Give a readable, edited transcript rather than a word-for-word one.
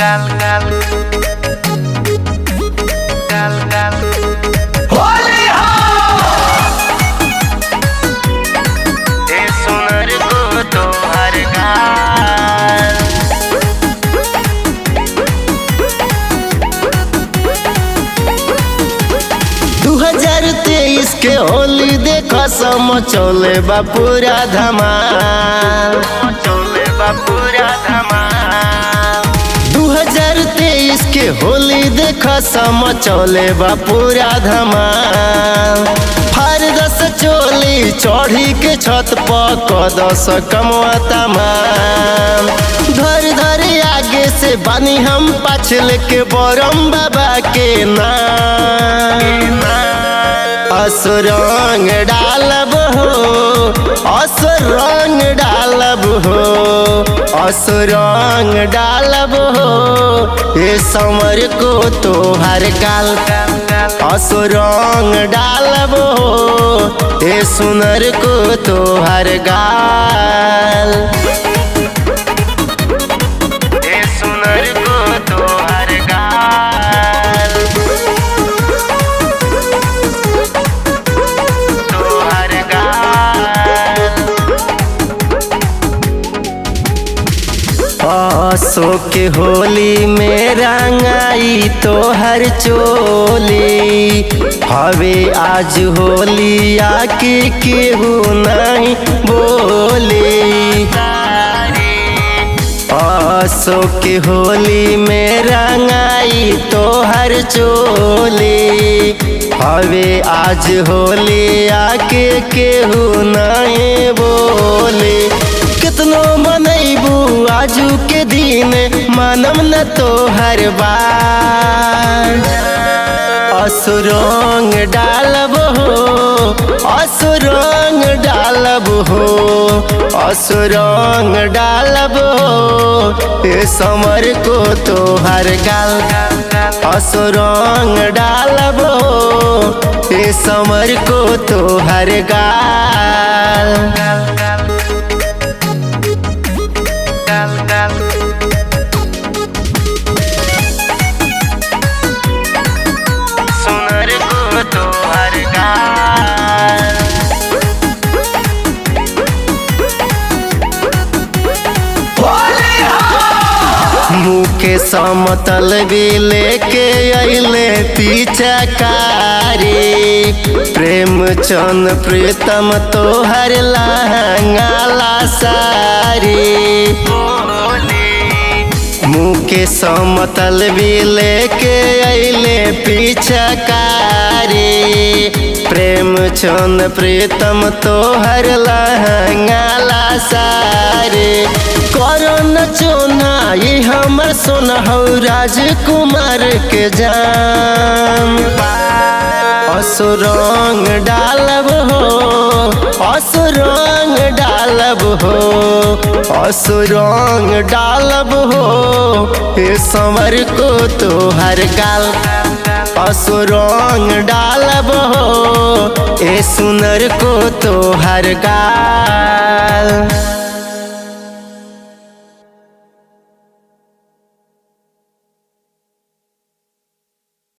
गाल गाल गाल गाल होली हो ए सुनर को तोहर गाल 2023 के होली देखो सम चले बा पूरा धमाल, चले बा पूरा धमाल 2023 के होली देखो सम चले बा पूरा धमाल। हर 10 चोली चढ़ी के छत पर 10 कमवा तमाम। धर धर आगे से बानी हम पाछल के बरम बाबा के नाम। असुरंग डालब हो, असुरंग डालब हो, असुरंग डालब हो ये समर को तोहर गाल। असुरंग डालब हो ये सुनर को तोहर गाल। ए सुनर को तोहर गाल तोहर गाल। आसो के होली में रंगाई तोहर चोली, हवे आज होली आके केहू नहीं बोली। आसो के होली में रंगाई तोहर चोली, हवे आज होली आके केहू नहीं बोली। कितनो मनैबू आजू के दिन मानम न तोहर बार। असुरंग डालब हो, असुरंग डालब हो, असुरंग डालब हो ये समर को तोहर गाल। असुरंग डालब हो ये समर को तोहर गाल। गाल गाल सुनर को तोहर गाल। मुँह के समतल भी लेके अइले पिचकारी, प्रेम चंद प्रीतम तोहर लहंगा ला सारी। मुँह के समतल भी लेके अइले पिचकारी, प्रेम चंद प्रीतम तोहर लहंगा ला सारी। करो न चोना ये हमर सोना हो राजकुमार के जान। असुरंग डालब हो, असुरंग डालब हो, असुरंग डालब हो ये समर को तोहर गाल। असुरंग डालब हो ये सुनर को तोहर गाल।